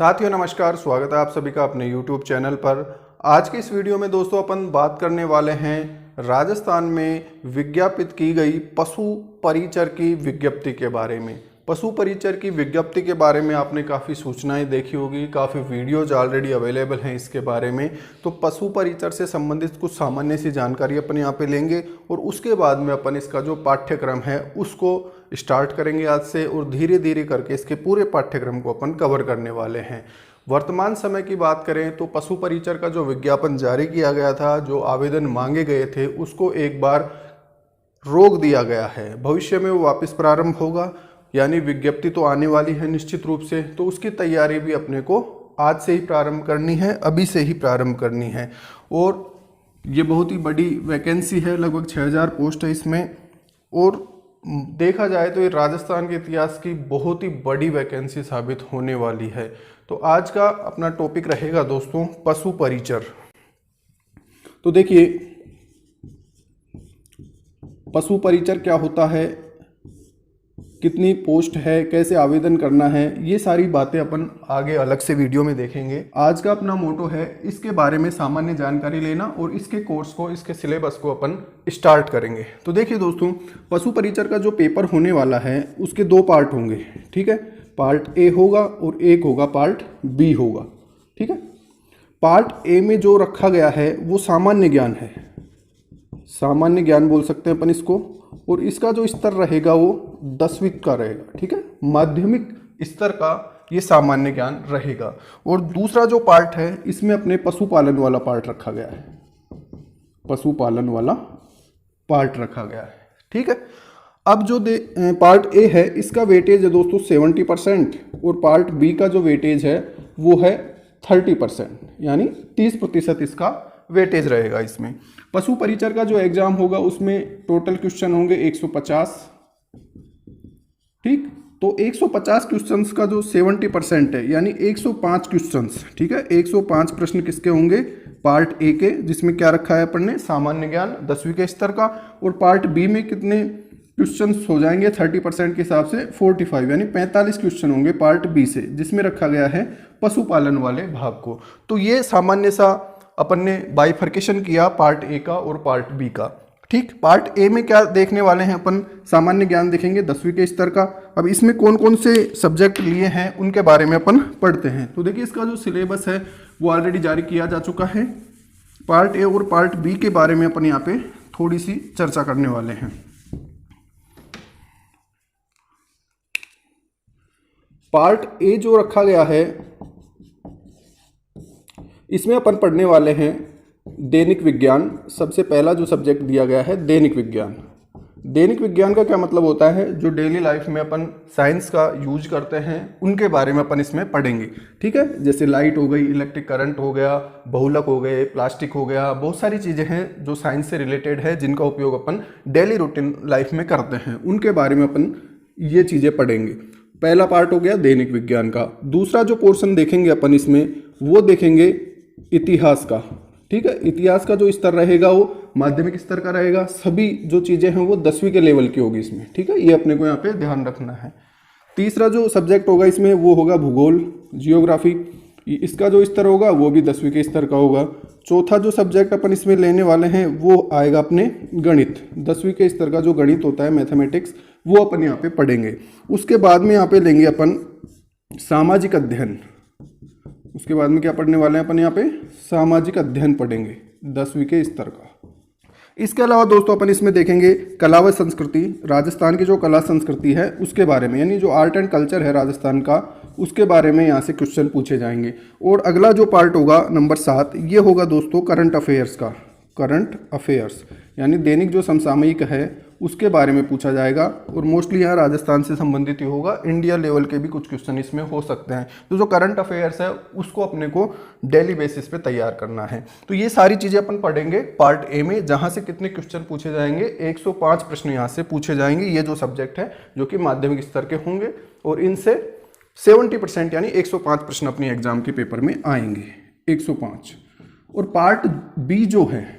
साथियों नमस्कार, स्वागत है आप सभी का अपने YouTube चैनल पर। आज की इस वीडियो में दोस्तों अपन बात करने वाले हैं राजस्थान में विज्ञापित की गई पशु परिचर की विज्ञप्ति के बारे में। पशु परिचर की विज्ञप्ति के बारे में आपने काफ़ी सूचनाएं देखी होगी, काफ़ी वीडियोज ऑलरेडी अवेलेबल हैं इसके बारे में। तो पशु परिचर से संबंधित कुछ सामान्य सी जानकारी अपन यहाँ पे लेंगे और उसके बाद में अपन इसका जो पाठ्यक्रम है उसको स्टार्ट करेंगे आज से, और धीरे धीरे करके इसके पूरे पाठ्यक्रम को अपन कवर करने वाले हैं। वर्तमान समय की बात करें तो पशु परिचर का जो विज्ञापन जारी किया गया था, जो आवेदन मांगे गए थे, उसको एक बार रोक दिया गया है। भविष्य में वो वापस प्रारंभ होगा, यानी विज्ञप्ति तो आने वाली है निश्चित रूप से। तो उसकी तैयारी भी अपने को आज से ही प्रारंभ करनी है, अभी से ही प्रारंभ करनी है। और ये बहुत ही बड़ी वैकेंसी है, लगभग 6000 पोस्ट है इसमें। और देखा जाए तो ये राजस्थान के इतिहास की बहुत ही बड़ी वैकेंसी साबित होने वाली है। तो आज का अपना टॉपिक रहेगा दोस्तों पशु परिचर। तो देखिए पशु परिचर क्या होता है, कितनी पोस्ट है, कैसे आवेदन करना है, ये सारी बातें अपन आगे अलग से वीडियो में देखेंगे। आज का अपना मोटो है इसके बारे में सामान्य जानकारी लेना और इसके कोर्स को, इसके सिलेबस को अपन स्टार्ट करेंगे। तो देखिए दोस्तों, पशु परिचर का जो पेपर होने वाला है उसके 2 पार्ट होंगे, ठीक है। पार्ट ए होगा और एक होगा पार्ट बी होगा, ठीक है। पार्ट ए में जो रखा गया है वो सामान्य ज्ञान है, सामान्य ज्ञान बोल सकते हैं अपन इसको। और इसका जो स्तर रहेगा वो 10वीं का रहेगा, ठीक है। माध्यमिक स्तर का ये सामान्य ज्ञान रहेगा। और दूसरा जो पार्ट है इसमें अपने पशुपालन वाला पार्ट रखा गया है, पशुपालन वाला पार्ट रखा गया है, ठीक है। अब जो पार्ट ए है इसका वेटेज है दोस्तों 70% और पार्ट बी का जो वेटेज है वो है 30%, यानी 30% इसका वेटेज रहेगा इसमें। पशु परिचर का जो एग्जाम होगा उसमें टोटल क्वेश्चन होंगे 150, ठीक। तो 150 क्वेश्चंस का जो 70% है, यानी 105 क्वेश्चंस, ठीक है। 105 प्रश्न किसके होंगे, पार्ट ए के, जिसमें क्या रखा है अपन ने, सामान्य ज्ञान 10वीं के स्तर का। और पार्ट बी में कितने क्वेश्चंस हो जाएंगे 30% के हिसाब से 45, यानी 45 क्वेश्चन होंगे पार्ट बी से, जिसमें रखा गया है पशुपालन वाले भाग को। तो ये सामान्य सा अपन ने बाइफर्केशन किया पार्ट ए का और पार्ट बी का, ठीक। पार्ट ए में क्या देखने वाले हैं अपन, सामान्य ज्ञान देखेंगे 10वीं के स्तर का। अब इसमें कौन कौन से सब्जेक्ट लिए हैं उनके बारे में अपन पढ़ते हैं। तो देखिए इसका जो सिलेबस है वो ऑलरेडी जारी किया जा चुका है। पार्ट ए और पार्ट बी के बारे में अपन यहाँ पे थोड़ी सी चर्चा करने वाले हैं। पार्ट ए जो रखा गया है इसमें अपन पढ़ने वाले हैं दैनिक विज्ञान। सबसे पहला जो सब्जेक्ट दिया गया है दैनिक विज्ञान। दैनिक विज्ञान का क्या मतलब होता है, जो डेली लाइफ में अपन साइंस का यूज करते हैं उनके बारे में अपन इसमें पढ़ेंगे, ठीक है। जैसे लाइट हो गई, इलेक्ट्रिक करंट हो गया, बहुलक हो गए, प्लास्टिक हो गया, बहुत सारी चीज़ें हैं जो साइंस से रिलेटेड है, जिनका उपयोग अपन डेली रूटीन लाइफ में करते हैं, उनके बारे में अपन ये चीज़ें पढ़ेंगे। पहला पार्ट हो गया दैनिक विज्ञान का। दूसरा जो पोर्शन देखेंगे अपन इसमें वो देखेंगे इतिहास का, ठीक है। इतिहास का जो स्तर रहेगा वो माध्यमिक स्तर का रहेगा। सभी जो चीज़ें हैं वो 10वीं के लेवल की होगी इसमें, ठीक है। ये अपने को यहाँ पे ध्यान रखना है। तीसरा जो सब्जेक्ट होगा इसमें वो होगा भूगोल, जियोग्राफी। इसका जो स्तर होगा वो भी 10वीं के स्तर का होगा। चौथा जो सब्जेक्ट अपन इसमें लेने वाले हैं वो आएगा अपने गणित। 10वीं के स्तर का जो गणित होता है, मैथमेटिक्स, वो अपन यहाँ पे पढ़ेंगे। उसके बाद में यहाँ पे लेंगे अपन सामाजिक अध्ययन। उसके बाद में क्या पढ़ने वाले हैं अपन यहाँ पे, सामाजिक अध्ययन पढ़ेंगे 10वीं के स्तर का। इसके अलावा दोस्तों अपन इसमें देखेंगे कला व संस्कृति। राजस्थान की जो कला संस्कृति है उसके बारे में, यानी जो आर्ट एंड कल्चर है राजस्थान का, उसके बारे में यहाँ से क्वेश्चन पूछे जाएंगे। और अगला जो पार्ट होगा नंबर 7, ये होगा दोस्तों करंट अफेयर्स का। करंट अफेयर्स यानी दैनिक जो समसामयिक है उसके बारे में पूछा जाएगा। और मोस्टली यहाँ राजस्थान से संबंधित ही होगा, इंडिया लेवल के भी कुछ क्वेश्चन इसमें हो सकते हैं। तो जो करंट अफेयर्स है उसको अपने को डेली बेसिस पे तैयार करना है। तो ये सारी चीज़ें अपन पढ़ेंगे पार्ट ए में, जहाँ से कितने क्वेश्चन पूछे जाएंगे, 105 प्रश्न यहाँ से पूछे जाएंगे। ये जो सब्जेक्ट है जो कि माध्यमिक स्तर के होंगे, और इनसे 70% यानी 105 प्रश्न अपनी एग्जाम के पेपर में आएंगे, 105। और पार्ट बी जो है,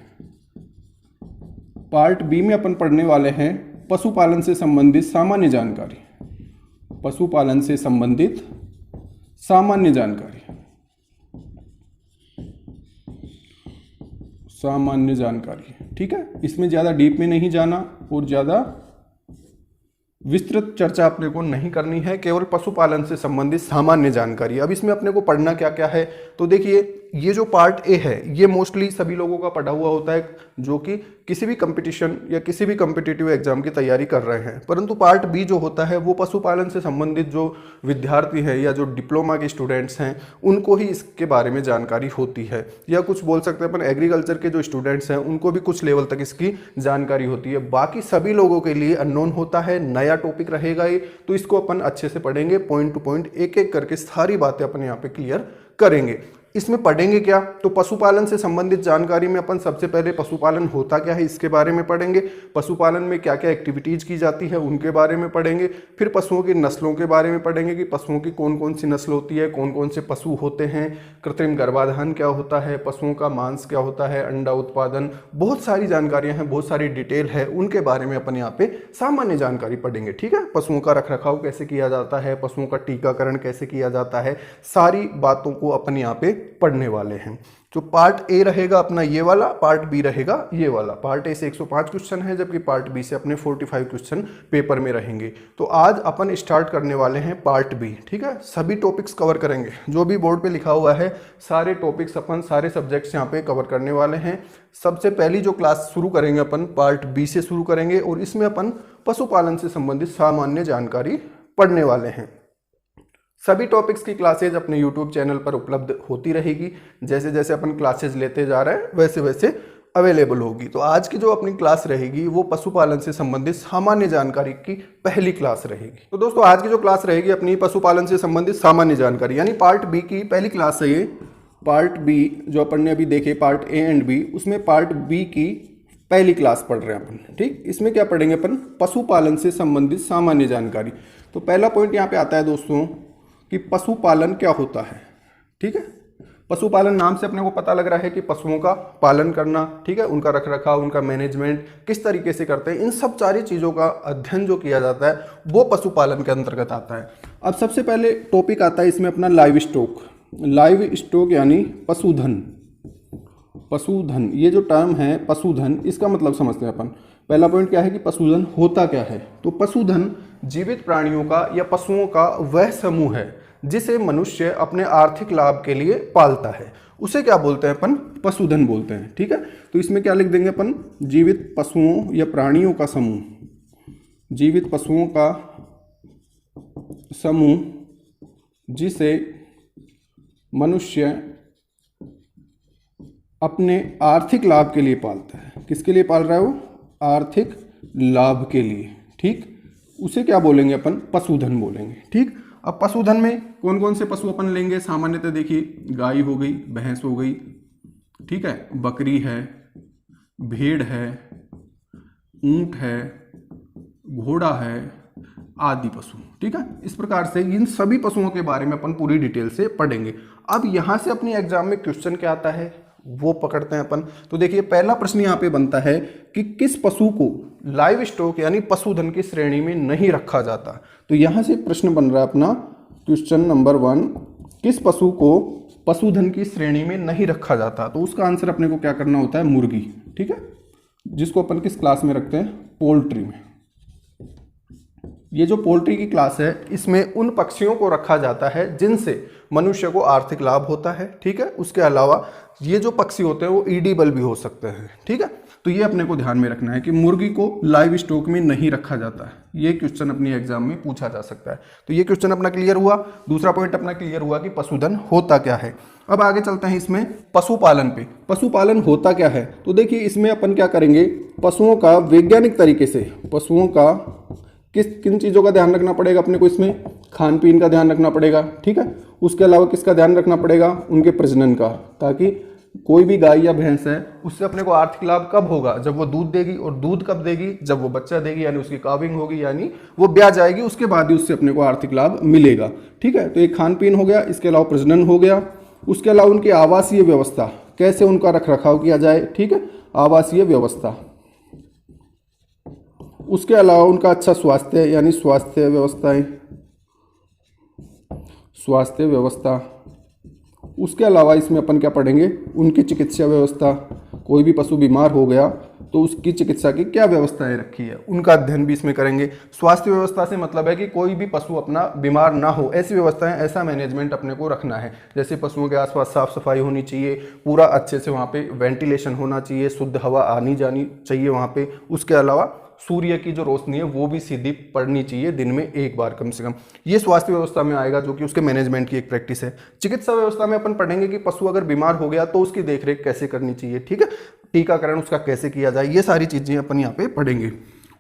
पार्ट बी में अपन पढ़ने वाले हैं पशुपालन से संबंधित सामान्य जानकारी। पशुपालन से संबंधित सामान्य जानकारी, सामान्य जानकारी, ठीक है। इसमें ज़्यादा डीप में नहीं जाना और ज़्यादा विस्तृत चर्चा अपने को नहीं करनी है, केवल पशुपालन से संबंधित सामान्य जानकारी। अब इसमें अपने को पढ़ना क्या क्या है, तो देखिए ये जो पार्ट ए है ये मोस्टली सभी लोगों का पढ़ा हुआ होता है जो कि किसी भी कंपटीशन या किसी भी कॉम्पिटिटिव एग्जाम की तैयारी कर रहे हैं। परंतु पार्ट बी जो होता है वो पशुपालन से संबंधित जो विद्यार्थी हैं या जो डिप्लोमा के स्टूडेंट्स हैं उनको ही इसके बारे में जानकारी होती है, या कुछ बोल सकते हैं अपन एग्रीकल्चर के जो स्टूडेंट्स हैं उनको भी कुछ लेवल तक इसकी जानकारी होती है। बाकी सभी लोगों के लिए अननोन होता है, नया टॉपिक रहेगा ये, तो इसको अपन अच्छे से पढ़ेंगे, पॉइंट टू पॉइंट एक एक करके सारी बातें अपन यहाँ पे क्लियर करेंगे। इसमें पढ़ेंगे क्या, तो पशुपालन से संबंधित जानकारी में अपन सबसे पहले पशुपालन होता क्या है इसके बारे में पढ़ेंगे, पशुपालन में क्या क्या एक्टिविटीज की जाती है उनके बारे में पढ़ेंगे, फिर पशुओं की नस्लों के बारे में पढ़ेंगे कि पशुओं की कौन कौन सी नस्ल होती है, कौन कौन से पशु होते हैं, कृत्रिम गर्भाधान क्या होता है, पशुओं का मांस क्या होता है, अंडा उत्पादन, बहुत सारी जानकारियां हैं, बहुत सारी डिटेल है, उनके बारे में अपन यहाँ पे सामान्य जानकारी पढ़ेंगे, ठीक है। पशुओं का रखरखाव कैसे किया जाता है, पशुओं का टीकाकरण कैसे किया जाता है, सारी बातों को अपन यहाँ पे पढ़ने वाले हैं। तो पार्ट ए रहेगा अपना ये वाला, पार्ट बी रहेगा ये वाला। पार्ट ए से 105 क्वेश्चन है जबकि पार्ट बी से अपने 45 क्वेश्चन पेपर में रहेंगे। तो आज अपन स्टार्ट करने वाले हैं पार्ट बी, ठीक है। सभी टॉपिक्स कवर करेंगे, जो भी बोर्ड पे लिखा हुआ है सारे टॉपिक्स अपन सारे सब्जेक्ट्स यहाँ पे कवर करने वाले हैं। सबसे पहली जो क्लास शुरू करेंगे अपन पार्ट बी से शुरू करेंगे और इसमें अपन पशुपालन से संबंधित सामान्य जानकारी पढ़ने वाले हैं। सभी टॉपिक्स की क्लासेज अपने यूट्यूब चैनल पर उपलब्ध होती रहेगी, जैसे जैसे अपन क्लासेज लेते जा रहे हैं वैसे वैसे अवेलेबल होगी। तो आज की जो अपनी क्लास रहेगी वो पशुपालन से संबंधित सामान्य जानकारी की पहली क्लास रहेगी। तो दोस्तों आज की जो क्लास रहेगी अपनी पशुपालन से संबंधित सामान्य जानकारी यानी पार्ट बी की पहली क्लास है ये। पार्ट बी जो अपन ने अभी देखे पार्ट ए एंड बी, उसमें पार्ट बी की पहली क्लास पढ़ रहे हैं अपन, ठीक। इसमें क्या पढ़ेंगे अपन, पशुपालन से संबंधित सामान्य जानकारी। तो पहला पॉइंट यहाँ पे आता है दोस्तों कि पशुपालन क्या होता है, ठीक है। पशुपालन नाम से अपने को पता लग रहा है कि पशुओं का पालन करना, ठीक है, उनका रखरखाव, उनका मैनेजमेंट किस तरीके से करते हैं, इन सब सारी चीज़ों का अध्ययन जो किया जाता है वो पशुपालन के अंतर्गत आता है। अब सबसे पहले टॉपिक आता है इसमें अपना लाइव स्टॉक। लाइव स्टॉक यानी पशुधन। पशुधन ये जो टर्म है पशुधन, इसका मतलब समझते हैं अपन। पहला पॉइंट क्या है कि पशुधन होता क्या है, तो पशुधन जीवित प्राणियों का या पशुओं का वह समूह है जिसे मनुष्य अपने आर्थिक लाभ के लिए पालता है, उसे क्या बोलते हैं अपन, पशुधन बोलते हैं, ठीक है। तो इसमें क्या लिख देंगे अपन, जीवित पशुओं या प्राणियों का समूह, जीवित पशुओं का समूह जिसे मनुष्य अपने आर्थिक लाभ के लिए पालता है। किसके लिए पाल रहा है वो, आर्थिक लाभ के लिए, ठीक। उसे क्या बोलेंगे अपन, पशुधन बोलेंगे, ठीक। अब पशुधन में कौन कौन से पशु अपन लेंगे, सामान्यतः देखिए गाय हो गई, भैंस हो गई, ठीक है, बकरी है, भेड़ है, ऊंट है, घोड़ा है, आदि पशु, ठीक है। इस प्रकार से इन सभी पशुओं के बारे में अपन पूरी डिटेल से पढ़ेंगे। अब यहां से अपने एग्जाम में क्वेश्चन क्या आता है वो पकड़ते हैं अपन। तो देखिए पहला प्रश्न यहाँ पे बनता है कि किस पशु को लाइव स्टॉक यानी पशुधन की श्रेणी में नहीं रखा जाता। तो यहाँ से प्रश्न बन रहा है अपना क्वेश्चन नंबर 1, किस पशु को पशुधन की श्रेणी में नहीं रखा जाता। तो उसका आंसर अपने को क्या करना होता है, मुर्गी, ठीक है, जिसको अपन किस क्लास में रखते हैं, पोल्ट्री में। ये जो पोल्ट्री की क्लास है इसमें उन पक्षियों को रखा जाता है जिनसे मनुष्य को आर्थिक लाभ होता है, ठीक है। उसके अलावा ये जो पक्षी होते हैं वो ईडिबल भी हो सकते हैं, ठीक है। तो ये अपने को ध्यान में रखना है कि मुर्गी को लाइव स्टॉक में नहीं रखा जाता है। ये क्वेश्चन अपनी एग्जाम में पूछा जा सकता है। तो ये क्वेश्चन अपना क्लियर हुआ। दूसरा पॉइंट अपना क्लियर हुआ कि पशुधन होता क्या है। अब आगे चलते हैं इसमें पशुपालन पे। पशुपालन होता क्या है, तो देखिए इसमें अपन क्या करेंगे, पशुओं का वैज्ञानिक तरीके से, पशुओं का किन चीज़ों का ध्यान रखना पड़ेगा अपने को, इसमें खान पीन का ध्यान रखना पड़ेगा, ठीक है। उसके अलावा किसका ध्यान रखना पड़ेगा, उनके प्रजनन का, ताकि कोई भी गाय या भैंस है उससे अपने को आर्थिक लाभ कब होगा, जब वो दूध देगी, और दूध कब देगी, जब वो बच्चा देगी यानी उसकी काविंग होगी यानी वो ब्याह जाएगी, उसके बाद ही उससे अपने को आर्थिक लाभ मिलेगा, ठीक है। तो एक खान पीन हो गया, इसके अलावा प्रजनन हो गया, उसके अलावा उनकी आवासीय व्यवस्था, कैसे उनका रखरखाव किया जाए, ठीक है, आवासीय व्यवस्था, उसके अलावा उनका अच्छा स्वास्थ्य यानी स्वास्थ्य व्यवस्थाएं, स्वास्थ्य व्यवस्था। उसके अलावा इसमें अपन क्या पढ़ेंगे, उनकी चिकित्सा व्यवस्था। कोई भी पशु बीमार हो गया तो उसकी चिकित्सा की क्या व्यवस्थाएं रखी है, उनका अध्ययन भी इसमें करेंगे। स्वास्थ्य व्यवस्था से मतलब है कि कोई भी पशु अपना बीमार ना हो, ऐसी व्यवस्थाएं, ऐसा मैनेजमेंट अपने को रखना है। जैसे पशुओं के आसपास साफ सफाई होनी चाहिए, पूरा अच्छे से वहाँ पे वेंटिलेशन होना चाहिए, शुद्ध हवा आनी जानी चाहिए वहाँ पे। उसके अलावा सूर्य की जो रोशनी है वो भी सीधी पड़नी चाहिए दिन में एक बार कम से कम। ये स्वास्थ्य व्यवस्था में आएगा, जो कि उसके मैनेजमेंट की एक प्रैक्टिस है। चिकित्सा व्यवस्था में अपन पढ़ेंगे कि पशु अगर बीमार हो गया तो उसकी देखरेख कैसे करनी चाहिए, ठीक है, टीकाकरण उसका कैसे किया जाए, ये सारी चीजें अपन यहाँ पे पढ़ेंगे।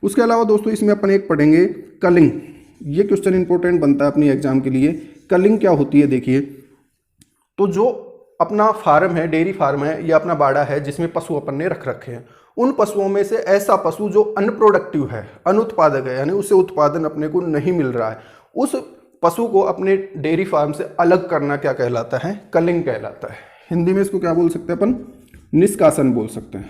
उसके अलावा दोस्तों इसमें अपन एक पढ़ेंगे कलिंग। ये क्वेश्चन इंपॉर्टेंट बनता है अपनी एग्जाम के लिए। कलिंग क्या होती है देखिए, तो जो अपना फार्म है, डेयरी फार्म है या अपना बाड़ा है जिसमें पशु अपन ने रख रखे हैं, उन पशुओं में से ऐसा पशु जो अनप्रोडक्टिव है, अनुत्पादक है, यानी उसे उत्पादन अपने को नहीं मिल रहा है, उस पशु को अपने डेयरी फार्म से अलग करना क्या कहलाता है, कलिंग कहलाता है। हिंदी में इसको क्या बोल सकते हैं अपन, निष्कासन बोल सकते हैं,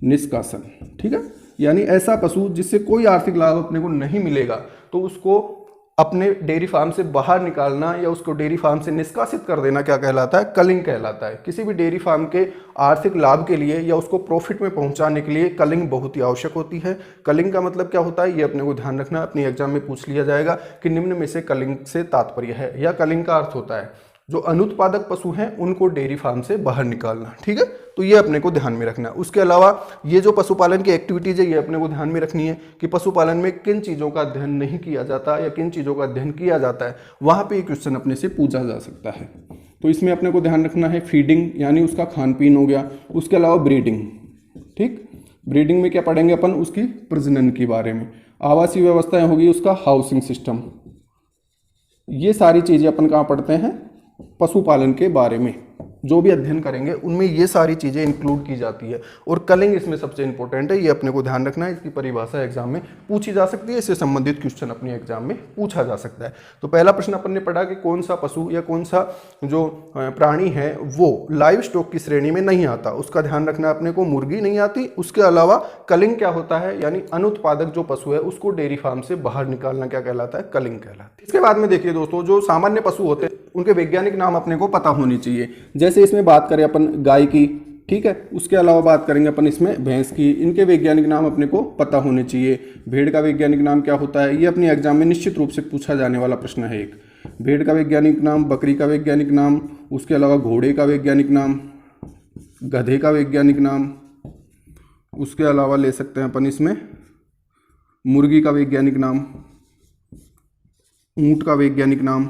निष्कासन, ठीक है। यानी ऐसा पशु जिससे कोई आर्थिक लाभ अपने को नहीं मिलेगा तो उसको अपने डेयरी फार्म से बाहर निकालना या उसको डेयरी फार्म से निष्कासित कर देना क्या कहलाता है, कलिंग कहलाता है। किसी भी डेयरी फार्म के आर्थिक लाभ के लिए या उसको प्रॉफिट में पहुंचाने के लिए कलिंग बहुत ही आवश्यक होती है। कलिंग का मतलब क्या होता है, ये अपने को ध्यान रखना, अपनी एग्जाम में पूछ लिया जाएगा कि निम्न में से कलिंग से तात्पर्य है, या कलिंग का अर्थ होता है जो अनुत्पादक पशु हैं उनको डेयरी फार्म से बाहर निकालना, ठीक है। तो ये अपने को ध्यान में रखना। उसके अलावा ये जो पशुपालन की एक्टिविटीज है ये अपने को ध्यान में रखनी है कि पशुपालन में किन चीज़ों का अध्ययन नहीं किया जाता या किन चीज़ों का अध्ययन किया जाता है, वहाँ पे ये क्वेश्चन अपने से पूछा जा सकता है। तो इसमें अपने को ध्यान रखना है फीडिंग यानी उसका खान पीन हो गया। उसके अलावा ब्रीडिंग, ठीक, ब्रीडिंग में क्या पढ़ेंगे अपन, उसकी प्रजनन के बारे में। आवासीय व्यवस्थाएं होगी, उसका हाउसिंग सिस्टम। ये सारी चीज़ें अपन कहाँ पढ़ते हैं, पशुपालन के बारे में जो भी अध्ययन करेंगे उनमें ये सारी चीज़ें इंक्लूड की जाती है। और कलिंग इसमें सबसे इंपॉर्टेंट है, ये अपने को ध्यान रखना है। इसकी परिभाषा एग्जाम में पूछी जा सकती है, इससे संबंधित क्वेश्चन अपनी एग्जाम में पूछा जा सकता है। तो पहला प्रश्न अपन ने पढ़ा कि कौन सा पशु या कौन सा जो प्राणी है वो लाइव स्टॉक की श्रेणी में नहीं आता, उसका ध्यान रखना है अपने को। मुर्गी नहीं आती। उसके अलावा कलिंग क्या होता है, यानी अनुत्पादक जो पशु है उसको डेयरी फार्म से बाहर निकालना क्या कहलाता है, कलिंग कहलाता है। इसके बाद में देखिए दोस्तों, जो सामान्य पशु होते हैं उनके वैज्ञानिक नाम अपने को पता होनी चाहिए। जैसे इसमें बात करें अपन गाय की, ठीक है, उसके अलावा बात करेंगे अपन इसमें भैंस की, इनके वैज्ञानिक नाम अपने को पता होने चाहिए। भेड़ का वैज्ञानिक नाम क्या होता है, ये अपनी एग्जाम में निश्चित रूप से पूछा जाने वाला प्रश्न है। एक भेड़ का वैज्ञानिक नाम, बकरी का वैज्ञानिक नाम, उसके अलावा घोड़े का वैज्ञानिक नाम, गधे का वैज्ञानिक नाम, उसके अलावा ले सकते हैं अपन इसमें मुर्गी का वैज्ञानिक नाम, ऊंट का वैज्ञानिक नाम।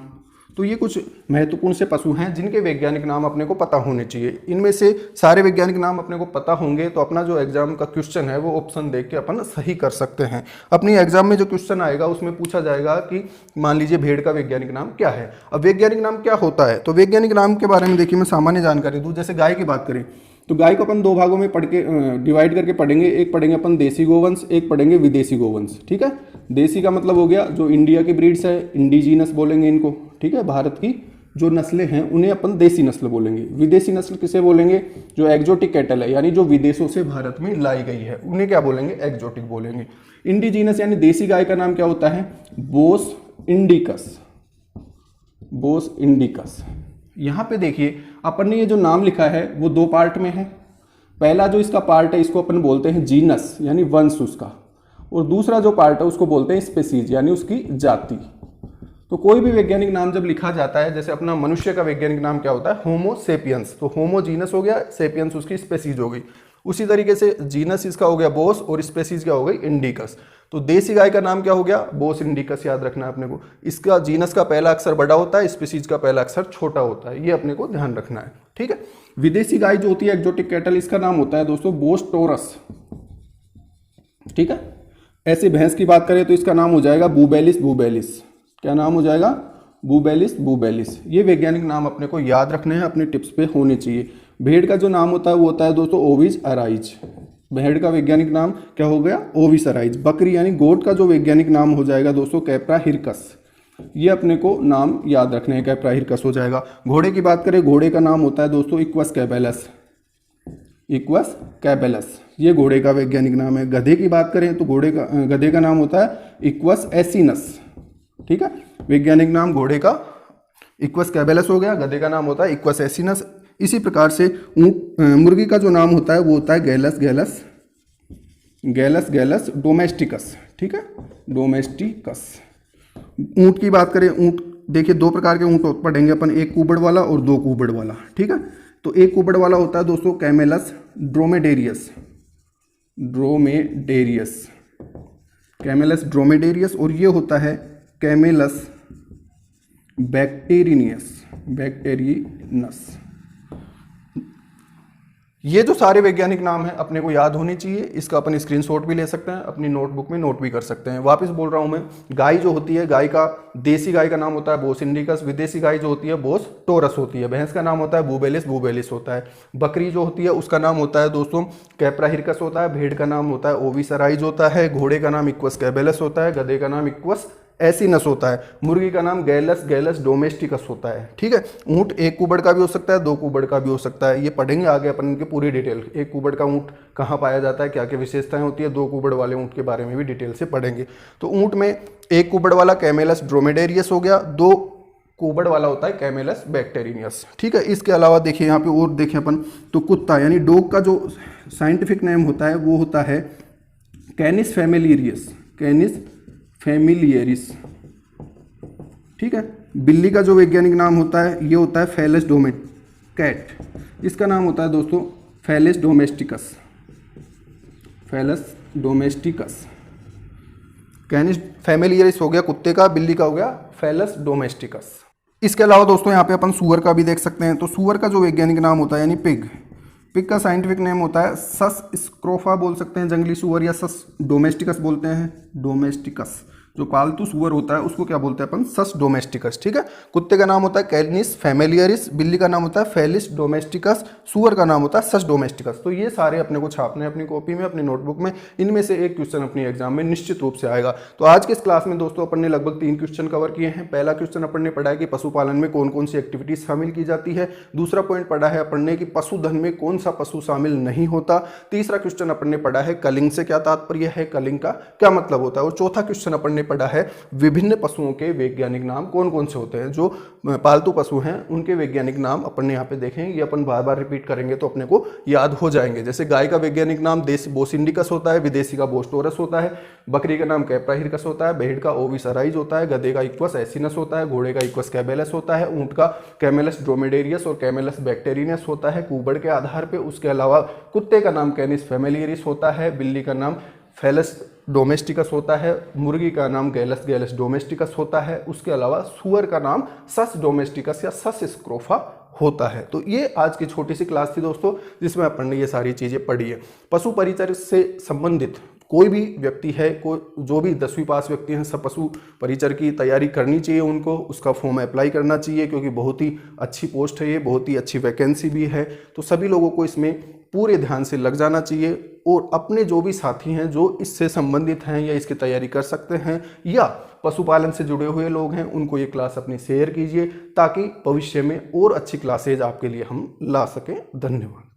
तो ये कुछ महत्वपूर्ण से पशु हैं जिनके वैज्ञानिक नाम अपने को पता होने चाहिए। इनमें से सारे वैज्ञानिक नाम अपने को पता होंगे तो अपना जो एग्जाम का क्वेश्चन है वो ऑप्शन देख के अपन सही कर सकते हैं। अपनी एग्जाम में जो क्वेश्चन आएगा उसमें पूछा जाएगा कि मान लीजिए भेड़ का वैज्ञानिक नाम क्या है। अब वैज्ञानिक नाम क्या होता है, तो वैज्ञानिक नाम के बारे में देखिए मैं सामान्य जानकारी दूँ। जैसे गाय की बात करें तो गाय को अपन दो भागों में पढ़ के डिवाइड करके पढ़ेंगे। एक पढ़ेंगे अपन देसी गोवंश, एक पढ़ेंगे विदेशी गोवंश, ठीक है। देसी का मतलब हो गया जो इंडिया की ब्रीड्स है, इंडिजीनस बोलेंगे इनको, ठीक है। भारत की जो नस्लें हैं उन्हें अपन देसी नस्ल बोलेंगे। विदेशी नस्ल किसे बोलेंगे, जो एक्जोटिक कैटल है यानी जो विदेशों से भारत में लाई गई है उन्हें क्या बोलेंगे, एक्जोटिक बोलेंगे। इंडिजीनस यानी देसी गाय का नाम क्या होता है, बोस इंडिकस, बोस इंडिकस। यहाँ पे देखिए अपन ने ये जो नाम लिखा है वो दो पार्ट में है। पहला जो इसका पार्ट है इसको अपन बोलते हैं जीनस यानी वंश उसका, और दूसरा जो पार्ट है उसको बोलते हैं स्पेसीज यानी उसकी जाति। तो कोई भी वैज्ञानिक नाम जब लिखा जाता है, जैसे अपना मनुष्य का वैज्ञानिक नाम क्या होता है, होमो सेपियंस, तो होमो जीनस हो गया, सेपियंस उसकी स्पेसीज हो गई। उसी तरीके से जीनस इसका हो गया बोस और स्पेसीज क्या हो गई, इंडिकस। तो देसी गाय का नाम क्या हो गया, बोस इंडिकस, याद रखना है अपने को। इसका जीनस का पहला अक्षर बड़ा होता है, स्पीसीज का पहला अक्षर छोटा होता है, ये अपने को ध्यान रखना है, ठीक है। विदेशी गाय जो होती है एक्जोटिक कैटल, इसका नाम होता है दोस्तों बोस टोरस, ठीक है। ऐसे भैंस की बात करें तो इसका नाम हो जाएगा बुबेलिस बुबेलिस। क्या नाम हो जाएगा, बुबेलिस बुबेलिस। ये वैज्ञानिक नाम अपने को याद रखने हैं, अपने टिप्स पे होने चाहिए। भेड़ का जो नाम होता है वो होता है दोस्तों ओविस अराइज। भेड़ का वैज्ञानिक नाम क्या हो गया, ओविस अराइज। बकरी यानी गोट का जो वैज्ञानिक नाम हो जाएगा दोस्तों कैप्रा हिरकस। ये अपने को नाम याद रखने हैं, कैप्रा हिरकस हो जाएगा। घोड़े की बात करें, घोड़े का नाम होता है दोस्तों इक्वस कैबेलस, इक्वस कैबेलस, ये घोड़े का वैज्ञानिक नाम है। गधे की बात करें तो गधे का नाम होता है इक्वस एसिनस, ठीक है। वैज्ञानिक नाम घोड़े का इक्वस कैबेलस हो गया, गधे का नाम होता है इक्वस एसिनस। इसी प्रकार से मुर्गी का जो नाम होता है वो होता है गैलस गैलस गैलस गैलस डोमेस्टिकस, ठीक है, डोमेस्टिकस। ऊँट की बात करें, ऊँट देखिए दो प्रकार के ऊँट पढ़ेंगे अपन, एक कुबड़ वाला और दो कुबड़ वाला, ठीक है। तो एक कुबड़ वाला होता है दोस्तों कैमेलस ड्रोमेडेरियस, ड्रोमेडेरियस, कैमेलस ड्रोमेडेरियस, और ये होता है कैमेलस बैक्टेरिनियस, बैक्टेरिनस। ये जो सारे वैज्ञानिक नाम हैं अपने को याद होने चाहिए। इसका अपन स्क्रीनशॉट भी ले सकते हैं, अपनी नोटबुक में नोट भी कर सकते हैं। वापस बोल रहा हूं मैं, गाय जो होती है, गाय का देसी गाय का नाम होता है बोस इंडिकस, विदेशी गाय जो होती है बोस टोरस होती है। भैंस का नाम होता है बुबेलिस, बुबेलिस होता है। बकरी जो होती है उसका नाम होता है दोस्तों कैप्रा हिरकस होता है। भेड़ का नाम होता है ओविसराइज होता है। घोड़े का नाम इक्वस कैबेलस होता है। गधे का नाम इक्वस एसिनस होता है। मुर्गी का नाम गैलस गैलस डोमेस्टिकस होता है, ठीक है। ऊँट एक कुबड़ का भी हो सकता है, दो कुबड़ का भी हो सकता है। ये पढ़ेंगे आगे अपन इनकी पूरी डिटेल, एक कुबड़ का ऊँट कहाँ पाया जाता है, क्या क्या विशेषताएं होती है, दो कुबड़ वाले ऊँट के बारे में भी डिटेल से पढ़ेंगे। तो ऊँट में एक कुबड़ वाला कैमेलस ड्रोमेडेरियस हो गया, दो कुबड़ वाला होता है कैमेलस बैक्टेरिनियस, ठीक है। इसके अलावा देखिए यहाँ पे और देखें अपन तो कुत्ता यानी डॉग का जो साइंटिफिक नेम होता है वो होता है कैनिस फैमिलियरियस, कैनिस फैमिलियरिस, ठीक है। बिल्ली का जो वैज्ञानिक नाम होता है ये होता है फेलिस कैट, इसका नाम होता है दोस्तों Felis domesticus, Felis domesticus. Canis familiaris हो गया कुत्ते का, बिल्ली का हो गया फेलिस डोमेस्टिकस। इसके अलावा दोस्तों यहाँ पे अपन सूअर का भी देख सकते हैं। तो सूअर का जो वैज्ञानिक नाम होता है यानी पिग, पिग का साइंटिफिक नेम होता है सस स्क्रोफा बोल सकते हैं जंगली सूअर, या सस डोमेस्टिकस बोलते हैं, डोमेस्टिकस। जो पालतू सूअर होता है उसको क्या बोलते हैं अपन, सस डोमेस्टिकस, ठीक है। कुत्ते का नाम होता है कैनिस फैमिलियरिस, बिल्ली का नाम होता है फेलिस डोमेस्टिकस, सूअर का नाम होता है सस डोमेस्टिकस। तो ये सारे अपने को छापने अपनी कॉपी में, अपनी नोटबुक में। इनमें से एक क्वेश्चन अपनी एग्जाम में निश्चित रूप से आएगा। तो आज के इस क्लास में दोस्तों अपन ने लगभग 3 क्वेश्चन कवर किए हैं। पहला क्वेश्चन अपन ने पढ़ा है कि पशुपालन में कौन कौन सी एक्टिविटीज शामिल की जाती है। दूसरा पॉइंट पढ़ा है अपन ने कि पशुधन में कौन सा पशु शामिल नहीं होता। तीसरा क्वेश्चन अपन ने पढ़ा है कलिंग से क्या तात्पर्य है, कलिंग का क्या मतलब होता है। और चौथा क्वेश्चन अपन ने पढ़ा है विभिन्न पशुओं के वैज्ञानिक नाम कौन कौन से होते हैं। जो पालतू पशु हैं उनके वैज्ञानिक नाम अपन ने यहाँ पे देखे हैं, ये अपन बार बार रिपीट करेंगे तो अपने को याद हो जाएंगे। जैसे गाय का वैज्ञानिक नाम देसी बोस इंडिकस होता है, विदेशी का बोस टोरस होता है, बकरी का नाम कैप्रा हिरकस होता है, भेड़ का ओविसराइज होता है, गधे का इक्वस एसिनस होता है, घोड़े का इक्वस कैबेलस होता है, ऊंट का कैमेलस ड्रोमेडेरियस और कैमेलस बैक्टेरियस होता है कुबड़ के आधार पे। उसके अलावा कुत्ते का नाम कैनिस फैमिलियरिस होता है, बिल्ली का नाम फेलिस डोमेस्टिकस होता है, मुर्गी का नाम गैलस गैलस डोमेस्टिकस होता है। उसके अलावा सूअर का नाम सस डोमेस्टिकस या सस स्क्रोफा होता है। तो ये आज की छोटी सी क्लास थी दोस्तों, जिसमें अपन ने ये सारी चीज़ें पढ़ी है। पशु परिचर्या से संबंधित कोई भी व्यक्ति है, कोई जो भी 10वीं पास व्यक्ति हैं, सब पशु परिचर की तैयारी करनी चाहिए उनको। उसका फॉर्म अप्लाई करना चाहिए क्योंकि बहुत ही अच्छी पोस्ट है ये, बहुत ही अच्छी वैकेंसी भी है। तो सभी लोगों को इसमें पूरे ध्यान से लग जाना चाहिए और अपने जो भी साथी हैं जो इससे संबंधित हैं या इसकी तैयारी कर सकते हैं या पशुपालन से जुड़े हुए लोग हैं, उनको ये क्लास अपनी शेयर कीजिए ताकि भविष्य में और अच्छी क्लासेज आपके लिए हम ला सकें। धन्यवाद।